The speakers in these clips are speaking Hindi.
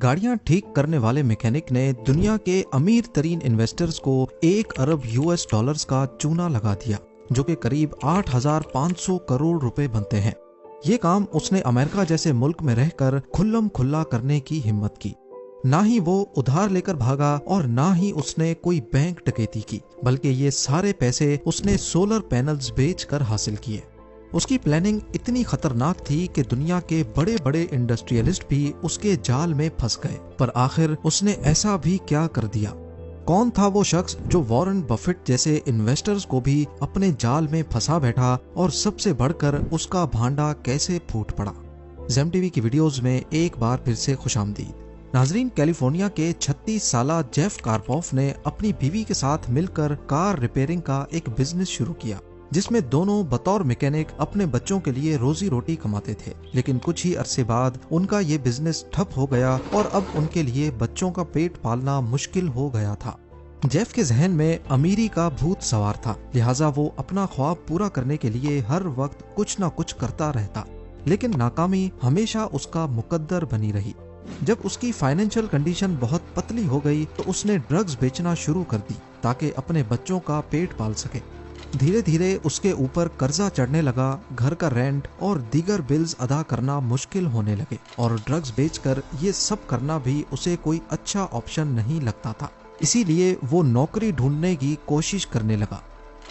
गाड़ियां ठीक करने वाले मैकेनिक ने दुनिया के अमीर तरीन इन्वेस्टर्स को 1 अरब US डॉलर्स का चूना लगा दिया, जो कि करीब 8,500 करोड़ रुपए बनते हैं। ये काम उसने अमेरिका जैसे मुल्क में रहकर खुल्लम खुल्ला करने की हिम्मत की। ना ही वो उधार लेकर भागा और ना ही उसने कोई बैंक डकैती की, बल्कि ये सारे पैसे उसने सोलर पैनल्स बेचकर हासिल किए। उसकी प्लानिंग इतनी खतरनाक थी कि दुनिया के बड़े बड़े इंडस्ट्रियलिस्ट भी उसके जाल में फंस गए। पर आखिर उसने ऐसा भी क्या कर दिया? कौन था वो शख्स जो वॉरेन बफेट जैसे इन्वेस्टर्स को भी अपने जाल में फंसा बैठा, और सबसे बढ़कर उसका भांडा कैसे फूट पड़ा? ज़ेम टीवी की वीडियोस में एक बार फिर से खुशामदीद। नाजरीन, कैलिफोर्निया के 36 साला जेफ कार्पोफ ने अपनी बीवी के साथ मिलकर कार रिपेयरिंग का एक बिजनेस शुरू किया, जिसमें दोनों बतौर मैकेनिक अपने बच्चों के लिए रोजी रोटी कमाते थे। लेकिन कुछ ही अरसे बाद उनका ये बिजनेस ठप हो गया और अब उनके लिए बच्चों का पेट पालना मुश्किल हो गया था। जेफ के जहन में अमीरी का भूत सवार था, लिहाजा वो अपना ख्वाब पूरा करने के लिए हर वक्त कुछ न कुछ करता रहता। लेकिन नाकामी हमेशा उसका मुकद्दर बनी रही। जब उसकी फाइनेंशियल कंडीशन बहुत पतली हो गई तो उसने ड्रग्स बेचना शुरू कर दी ताकि अपने बच्चों का पेट पाल सके। धीरे धीरे उसके ऊपर कर्जा चढ़ने लगा, घर का रेंट और दीगर बिल्स अदा करना मुश्किल होने लगे, और ड्रग्स बेचकर ये सब करना भी उसे कोई अच्छा ऑप्शन नहीं लगता था। इसीलिए वो नौकरी ढूंढने की कोशिश करने लगा।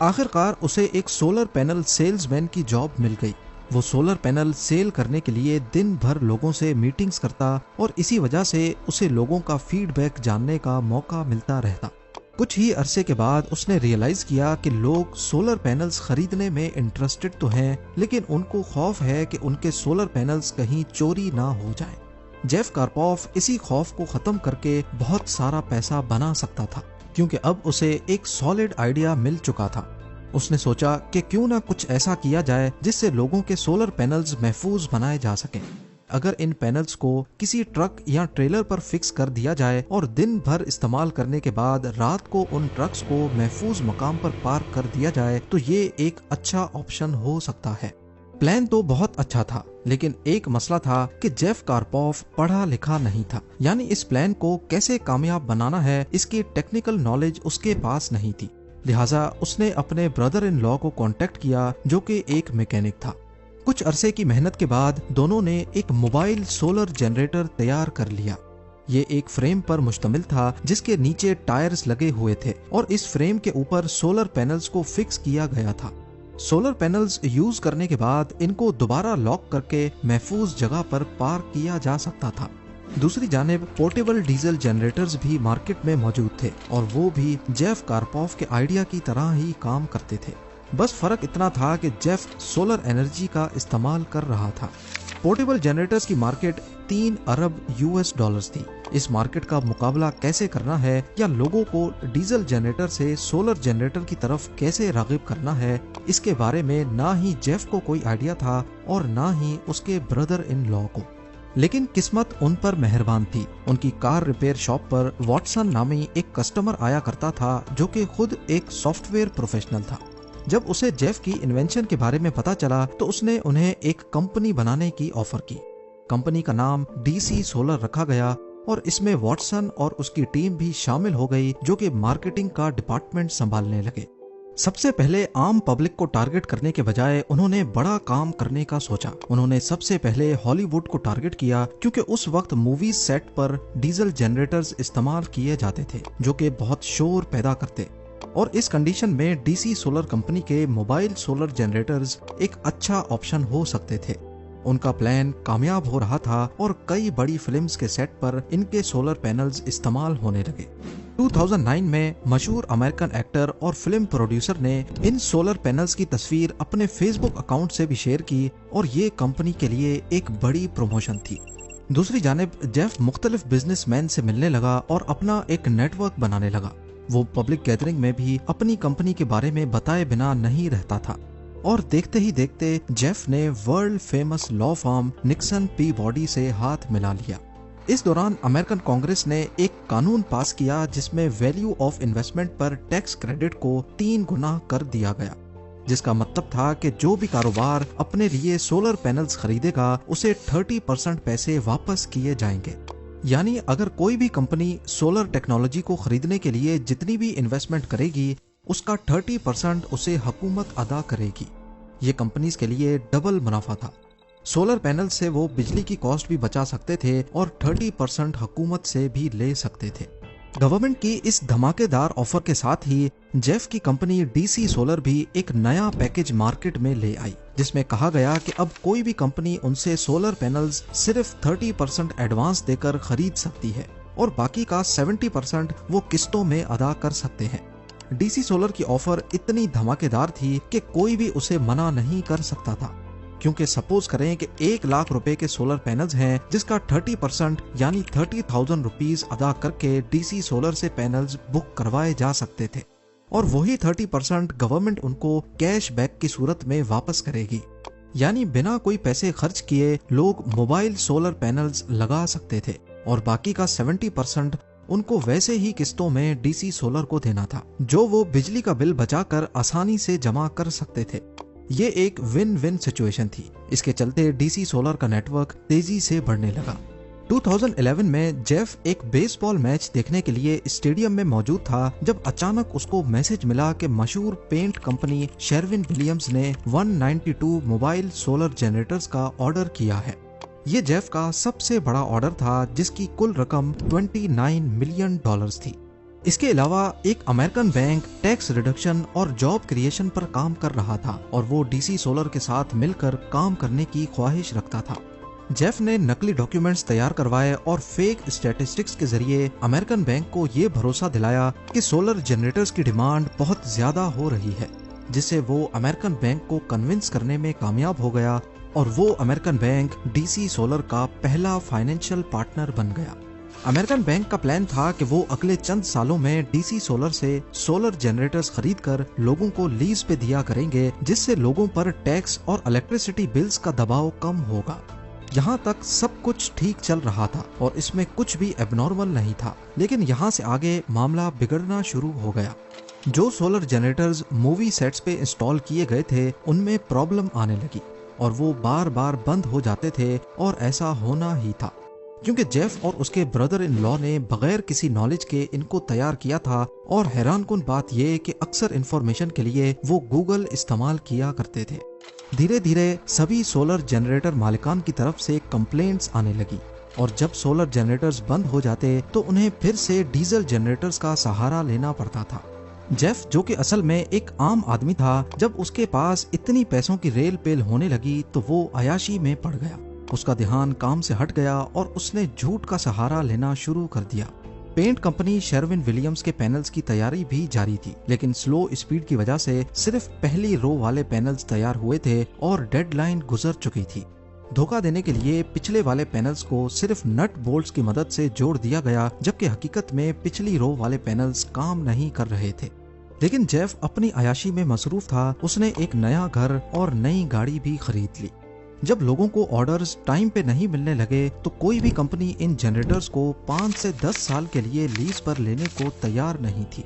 आखिरकार उसे एक सोलर पैनल सेल्समैन की जॉब मिल गई। वो सोलर पैनल सेल करने के लिए दिन भर लोगों से मीटिंग्स करता, और इसी वजह से उसे लोगों का फीडबैक जानने का मौका मिलता रहता। कुछ ही अरसे के बाद उसने रियलाइज किया कि लोग सोलर पैनल्स खरीदने में इंटरेस्टेड तो हैं, लेकिन उनको खौफ है कि उनके सोलर पैनल्स कहीं चोरी ना हो जाएं। जेफ कार्पोफ इसी खौफ को खत्म करके बहुत सारा पैसा बना सकता था, क्योंकि अब उसे एक सॉलिड आइडिया मिल चुका था। उसने सोचा कि क्यों ना कुछ ऐसा किया जाए जिससे लोगों के सोलर पैनल्स महफूज बनाए जा सकें। अगर इन पैनल्स को किसी ट्रक या ट्रेलर पर फिक्स कर दिया जाए और दिन भर इस्तेमाल करने के बाद रात को उन ट्रक्स को महफूज मकाम पर पार्क कर दिया जाए, तो ये एक अच्छा ऑप्शन हो सकता है। प्लान तो बहुत अच्छा था, लेकिन एक मसला था कि जेफ कार्पोफ पढ़ा लिखा नहीं था, यानी इस प्लान को कैसे कामयाब बनाना है इसकी टेक्निकल नॉलेज उसके पास नहीं थी। लिहाजा उसने अपने ब्रदर इन लॉ को कांटेक्ट किया, जो कि एक मैकेनिक था। कुछ अरसे की मेहनत के बाद दोनों ने एक मोबाइल सोलर जनरेटर तैयार कर लिया। ये एक फ्रेम पर मुश्तमिल था जिसके नीचे टायर्स लगे हुए थे, और इस फ्रेम के ऊपर सोलर पैनल्स को फिक्स किया गया था। सोलर पैनल्स यूज करने के बाद इनको दोबारा लॉक करके महफूज जगह पर पार्क किया जा सकता था। दूसरी जानिब पोर्टेबल डीजल जनरेटर्स भी मार्केट में मौजूद थे, और वो भी जेफ कार्पोफ के आइडिया की तरह ही काम करते थे। बस फर्क इतना था कि जेफ सोलर एनर्जी का इस्तेमाल कर रहा था। पोर्टेबल जनरेटर्स की मार्केट 3 अरब US डॉलर्स थी। इस मार्केट का मुकाबला कैसे करना है, या लोगों को डीजल जनरेटर से सोलर जनरेटर की तरफ कैसे रागिब करना है, इसके बारे में ना ही जेफ को कोई आइडिया था और ना ही उसके ब्रदर इन लॉ को। लेकिन किस्मत उन पर मेहरबान थी। उनकी कार रिपेयर शॉप पर वॉटसन नामी एक कस्टमर आया करता था, जो कि खुद एक सॉफ्टवेयर प्रोफेशनल था। जब उसे जेफ की इन्वेंशन के बारे में पता चला तो उसने उन्हें एक कंपनी बनाने की ऑफर की। कंपनी का नाम DC सोलर रखा गया, और इसमें वॉटसन और उसकी टीम भी शामिल हो गई, जो कि मार्केटिंग का डिपार्टमेंट संभालने लगे। सबसे पहले आम पब्लिक को टारगेट करने के बजाय उन्होंने बड़ा काम करने का सोचा। उन्होंने सबसे पहले हॉलीवुड को टारगेट किया, क्योंकि उस वक्त मूवी सेट पर डीजल जनरेटर्स इस्तेमाल किए जाते थे, जो कि बहुत शोर पैदा करते, और इस कंडीशन में DC सोलर कंपनी के मोबाइल सोलर जनरेटर्स एक अच्छा ऑप्शन हो सकते थे। उनका प्लान कामयाब हो रहा था, और कई बड़ी फिल्म्स के सेट पर इनके सोलर पैनल्स इस्तेमाल होने लगे। 2009 में मशहूर अमेरिकन एक्टर और फिल्म प्रोड्यूसर ने इन सोलर पैनल्स की तस्वीर अपने फेसबुक अकाउंट से भी शेयर की, और ये कंपनी के लिए एक बड़ी प्रमोशन थी। दूसरी जानिब जेफ मुख्तलिफ बिजनेसमैन से मिलने लगा और अपना एक नेटवर्क बनाने लगा। वो पब्लिक गैदरिंग में भी अपनी कंपनी के बारे में बताए बिना नहीं रहता था, और देखते ही देखते जेफ ने world famous law firm Nixon Peabody से हाथ मिला लिया। इस दौरान अमेरिकन कांग्रेस ने एक कानून पास किया जिसमें वैल्यू ऑफ इन्वेस्टमेंट पर टैक्स क्रेडिट को 3 गुना कर दिया गया, जिसका मतलब था कि जो भी कारोबार अपने लिए सोलर पैनल्स खरीदेगा उसे 30% पैसे वापस किए जाएंगे। यानी अगर कोई भी कंपनी सोलर टेक्नोलॉजी को खरीदने के लिए जितनी भी इन्वेस्टमेंट करेगी, उसका 30% उसे हुकूमत अदा करेगी। ये कंपनीज के लिए डबल मुनाफा था। सोलर पैनल से वो बिजली की कॉस्ट भी बचा सकते थे और 30% हुकूमत से भी ले सकते थे। गवर्नमेंट की इस धमाकेदार ऑफर के साथ ही जेफ की कंपनी डीसी सोलर भी एक नया पैकेज मार्केट में ले आई, जिसमें कहा गया कि अब कोई भी कंपनी उनसे सोलर पैनल्स सिर्फ 30% एडवांस देकर खरीद सकती है और बाकी का 70% वो किस्तों में अदा कर सकते हैं। डीसी सोलर की ऑफर इतनी धमाकेदार थी कि कोई भी उसे मना नहीं कर सकता था, क्योंकि सपोज करें कि 1 लाख रुपए के सोलर पैनल्स हैं, जिसका 30% यानी 30,000 रुपीज अदा करके डीसी सोलर से पैनल्स बुक करवाए जा सकते थे और वही 30% गवर्नमेंट उनको कैश बैक की सूरत में वापस करेगी। यानी बिना कोई पैसे खर्च किए लोग मोबाइल सोलर पैनल्स लगा सकते थे और बाकी का 70% उनको वैसे ही किस्तों में डीसी सोलर को देना था, जो वो बिजली का बिल बचाकर आसानी से जमा कर सकते थे। ये एक विन विन सिचुएशन थी। इसके चलते डीसी सोलर का नेटवर्क तेजी से बढ़ने लगा। 2011 में जेफ एक बेसबॉल मैच देखने के लिए स्टेडियम में मौजूद था जब अचानक उसको मैसेज मिला कि मशहूर पेंट कंपनी शेरविन विलियम्स ने 192 मोबाइल सोलर जनरेटर्स का ऑर्डर किया है। ये जेफ का सबसे बड़ा ऑर्डर था, जिसकी कुल रकम $29 मिलियन थी। इसके अलावा एक अमेरिकन बैंक टैक्स रिडक्शन और जॉब क्रिएशन पर काम कर रहा था और वो डीसी सोलर के साथ मिलकर काम करने की ख्वाहिश रखता था। जेफ ने नकली डॉक्यूमेंट्स तैयार करवाए और फेक स्टैटिस्टिक्स के जरिए अमेरिकन बैंक को ये भरोसा दिलाया कि सोलर जनरेटर्स की डिमांड बहुत ज्यादा हो रही है, जिससे वो अमेरिकन बैंक को कन्विंस करने में कामयाब हो गया और वो अमेरिकन बैंक डीसी सोलर का पहला फाइनेंशियल पार्टनर बन गया। अमेरिकन बैंक का प्लान था कि वो अगले चंद सालों में डीसी सोलर से सोलर जनरेटर्स खरीदकर लोगों को लीज पे दिया करेंगे, जिससे लोगों पर टैक्स और इलेक्ट्रिसिटी बिल्स का दबाव कम होगा। यहाँ तक सब कुछ ठीक चल रहा था और इसमें कुछ भी एबनॉर्मल नहीं था, लेकिन यहाँ से आगे मामला बिगड़ना शुरू हो गया। जो सोलर जनरेटर्स मूवी सेट्स पे इंस्टॉल किए गए थे, उनमें प्रॉब्लम आने लगी और वो बार बार बंद हो जाते थे और ऐसा होना ही था, क्योंकि जेफ और उसके ब्रदर इन लॉ ने बगैर किसी नॉलेज के इनको तैयार किया था। और हैरानकुन बात यह कि अक्सर इंफॉर्मेशन के लिए वो गूगल इस्तेमाल किया करते थे। धीरे धीरे सभी सोलर जनरेटर मालिकान की तरफ से कंप्लेंट्स आने लगी और जब सोलर जनरेटर्स बंद हो जाते तो उन्हें फिर से डीजल जनरेटर्स का सहारा लेना पड़ता था। जेफ, जो कि असल में एक आम आदमी था, जब उसके पास इतनी पैसों की रेल पेल होने लगी तो वो अयाशी में पड़ गया। उसका ध्यान काम से हट गया और उसने झूठ का सहारा लेना शुरू कर दिया। पेंट कंपनी शेरविन विलियम्स के पैनल्स की तैयारी भी जारी थी, लेकिन स्लो स्पीड की वजह से सिर्फ पहली रो वाले पैनल्स तैयार हुए थे और डेडलाइन गुजर चुकी थी। धोखा देने के लिए पिछले वाले पैनल्स को सिर्फ नट बोल्ट्स की मदद से जोड़ दिया गया, जबकि हकीकत में पिछली रो वाले पैनल्स काम नहीं कर रहे थे। लेकिन जेफ अपनी अयाशी में मसरूफ था। उसने एक नया घर और नई गाड़ी भी खरीद ली। जब लोगों को ऑर्डर्स टाइम पे नहीं मिलने लगे तो कोई भी कंपनी इन जनरेटर्स को 5 से 10 साल के लिए लीज पर लेने को तैयार नहीं थी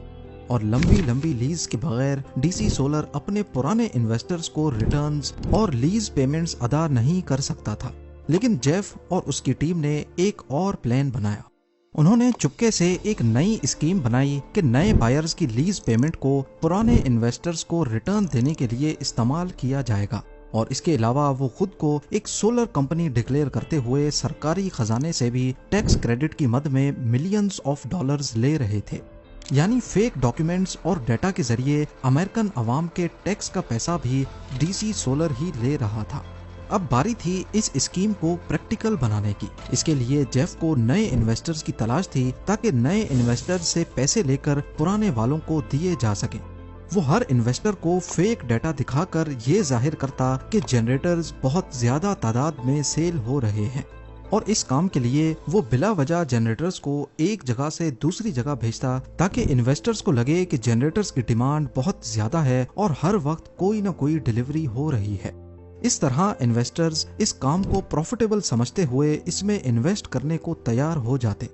और लंबी लंबी लीज के बगैर डीसी सोलर अपने पुराने इन्वेस्टर्स को रिटर्न्स और लीज पेमेंट्स अदा नहीं कर सकता था। लेकिन जेफ और उसकी टीम ने एक और प्लान बनाया। उन्होंने चुपके से एक नई स्कीम बनाई कि नए बायर्स की लीज पेमेंट को पुराने इन्वेस्टर्स को रिटर्न देने के लिए इस्तेमाल किया जाएगा और इसके अलावा वो खुद को एक सोलर कंपनी डिक्लेयर करते हुए सरकारी खजाने से भी टैक्स क्रेडिट की मद में मिलियंस ऑफ डॉलर्स ले रहे थे। यानी फेक डॉक्यूमेंट्स और डेटा के जरिए अमेरिकन अवाम के टैक्स का पैसा भी डीसी सोलर ही ले रहा था। अब बारी थी इस स्कीम को प्रैक्टिकल बनाने की। इसके लिए जेफ को नए इन्वेस्टर्स की तलाश थी ताकि नए इन्वेस्टर्स से पैसे लेकर पुराने वालों को दिए जा सके। वो हर इन्वेस्टर को फेक डेटा दिखाकर ये जाहिर करता कि जनरेटर्स बहुत ज्यादा तादाद में सेल हो रहे हैं और इस काम के लिए वो बिला वजह जनरेटर्स को एक जगह से दूसरी जगह भेजता ताकि इन्वेस्टर्स को लगे कि जनरेटर्स की डिमांड बहुत ज्यादा है और हर वक्त कोई न कोई डिलीवरी हो रही है। इस तरह इन्वेस्टर्स इस काम को प्रॉफिटेबल समझते हुए इसमें इन्वेस्ट करने को तैयार हो जाते।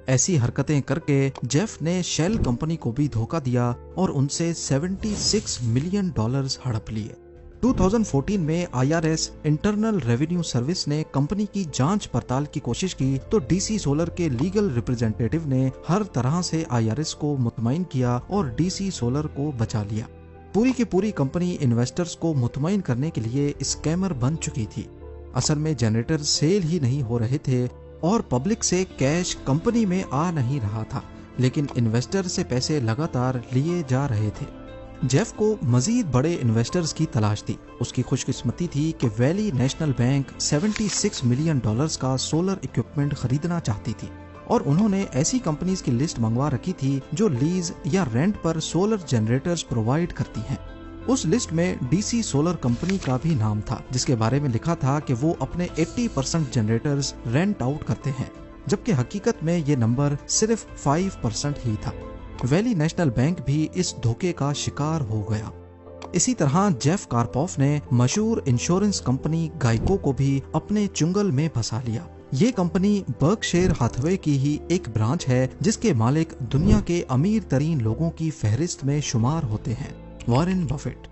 ऐसी हरकतें करके जेफ ने शेल कंपनी को भी धोखा दिया और उनसे $76 मिलियन हड़प लिए। 2014 में IRS इंटरनल रेवेन्यू सर्विस ने कंपनी की जांच पड़ताल की कोशिश की तो DC सोलर के लीगल रिप्रेजेंटेटिव ने हर तरह से IRS को मुतमईन किया और DC सोलर को बचा लिया। पूरी की पूरी कंपनी इन्वेस्टर्स को मुतमईन करने के लिए स्कैमर बन चुकी थी। असल में जनरेटर सेल ही नहीं हो रहे थे और पब्लिक से कैश कंपनी में आ नहीं रहा था, लेकिन इन्वेस्टर से पैसे लगातार लिए जा रहे थे। जेफ को मजीद बड़े इन्वेस्टर्स की तलाश थी। उसकी खुशकिस्मती थी कि वैली नेशनल बैंक $76 मिलियन का सोलर इक्विपमेंट खरीदना चाहती थी और उन्होंने ऐसी कंपनीज की लिस्ट मंगवा रखी थी जो लीज या रेंट पर सोलर जनरेटर्स प्रोवाइड करती हैं। उस लिस्ट में DC सोलर कंपनी का भी नाम था, जिसके बारे में लिखा था कि वो अपने 80% जनरेटर्स रेंट आउट करते हैं, जबकि हकीकत में ये नंबर सिर्फ 5% ही था। वैली नेशनल बैंक भी इस धोखे का शिकार हो गया। इसी तरह जेफ कार्पोफ ने मशहूर इंश्योरेंस कंपनी गाइको को भी अपने चुंगल में फंसा लिया। ये कंपनी बर्कशायर हाथवे की ही एक ब्रांच है, जिसके मालिक दुनिया के अमीर तरीन लोगों की फहरिस्त में शुमार होते हैं, वॉरेन बफेट।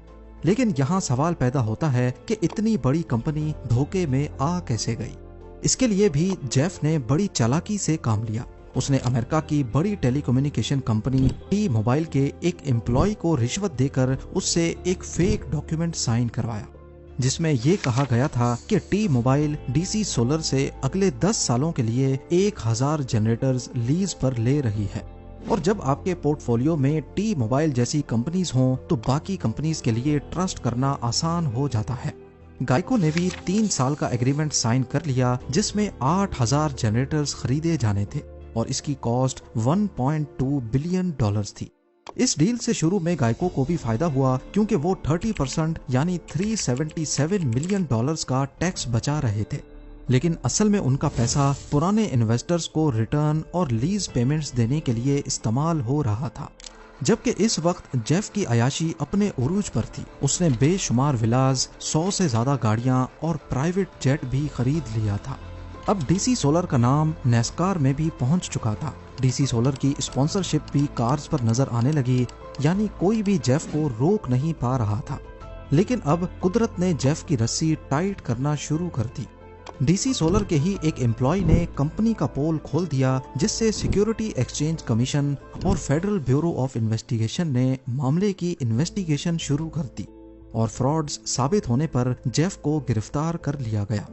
लेकिन यहाँ सवाल पैदा होता है कि इतनी बड़ी कंपनी धोखे में आ कैसे गई। इसके लिए भी जेफ ने बड़ी चालाकी से काम लिया। उसने अमेरिका की बड़ी टेलीकम्युनिकेशन कंपनी T-Mobile के एक एम्प्लॉय को रिश्वत देकर उससे एक फेक डॉक्यूमेंट साइन करवाया, जिसमें ये कहा गया था कि T-Mobile DC सोलर से अगले 10 सालों के लिए 1000 जनरेटर्स लीज पर ले रही है। और जब आपके पोर्टफोलियो में T-Mobile जैसी कंपनीज हों तो बाकी कंपनीज के लिए ट्रस्ट करना आसान हो जाता है। गाइको ने भी 3 साल का एग्रीमेंट साइन कर लिया, जिसमें 8000 जनरेटर्स खरीदे जाने थे और इसकी कॉस्ट $1.2 बिलियन थी। इस डील से शुरू में गाइको को भी फायदा हुआ, क्योंकि वो 30% यानी $377 मिलियन का टैक्स बचा रहे थे। लेकिन असल में उनका पैसा पुराने इन्वेस्टर्स को रिटर्न और लीज पेमेंट्स देने के लिए इस्तेमाल हो रहा था। जबकि इस वक्त जेफ की अयाशी अपने उरूज पर थी। उसने बेशुमार विलास, 100 से ज्यादा गाड़ियां और प्राइवेट जेट भी खरीद लिया था। अब DC सोलर का नाम नेस्कार में भी पहुंच चुका था। DC सोलर की स्पॉन्सरशिप भी कार्स पर नजर आने लगी, यानी कोई भी जेफ को रोक नहीं पा रहा था। लेकिन अब कुदरत ने जेफ की रस्सी टाइट करना शुरू कर दी। DC सोलर के ही एक एम्प्लॉय ने कंपनी का पोल खोल दिया, जिससे सिक्योरिटी एक्सचेंज कमीशन और फेडरल ब्यूरो ऑफ इन्वेस्टिगेशन ने मामले की इन्वेस्टिगेशन शुरू कर दी और फ्रॉड्स साबित होने पर जेफ को गिरफ्तार कर लिया गया।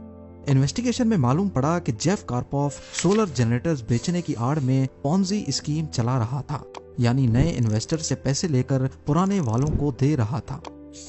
इन्वेस्टिगेशन में मालूम पड़ा कि जेफ कार्पोफ सोलर जनरेटर्स बेचने की आड़ में पॉन्जी स्कीम चला रहा था, यानी नए इन्वेस्टर से पैसे लेकर पुराने वालों को दे रहा था।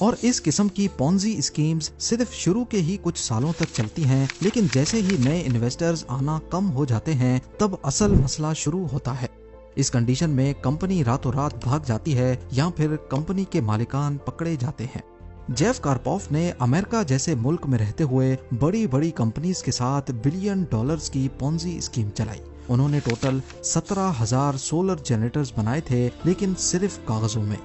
और इस किस्म की पॉन्जी स्कीम्स सिर्फ शुरू के ही कुछ सालों तक चलती हैं, लेकिन जैसे ही नए इन्वेस्टर्स आना कम हो जाते हैं तब असल मसला शुरू होता है। इस कंडीशन में कंपनी रातों रात भाग जाती है या फिर कंपनी के मालिकान पकड़े जाते हैं। जेफ कार्पोफ ने अमेरिका जैसे मुल्क में रहते हुए बड़ी बड़ी कंपनीज के साथ $बिलियन की पॉन्जी स्कीम चलाई। उन्होंने टोटल 17,000 सोलर जनरेटर्स बनाए थे, लेकिन सिर्फ कागजों में।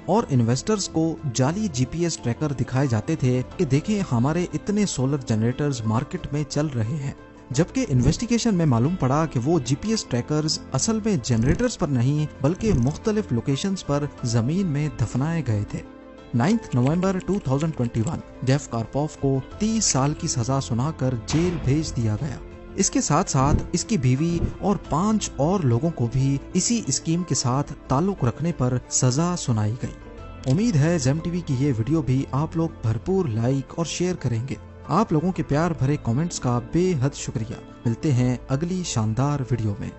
और इन्वेस्टर्स को जाली GPS ट्रैकर दिखाए जाते थे कि देखें हमारे इतने सोलर जनरेटर्स मार्केट में चल रहे हैं। जबकि इन्वेस्टिगेशन में मालूम पड़ा कि वो GPS ट्रैकर्स असल में जनरेटर्स पर नहीं बल्कि मुख्तलिफ लोकेशंस पर जमीन में दफनाए गए थे। 9 नवंबर 2021 जेफ कार्पोफ को 30 साल की सजा सुनाकर जेल भेज दिया गया। इसके साथ साथ इसकी बीवी और 5 और लोगों को भी इसी स्कीम के साथ ताल्लुक रखने पर सजा सुनाई गई। उम्मीद है जेम टीवी की ये वीडियो भी आप लोग भरपूर लाइक और शेयर करेंगे। आप लोगों के प्यार भरे कमेंट्स का बेहद शुक्रिया। मिलते हैं अगली शानदार वीडियो में।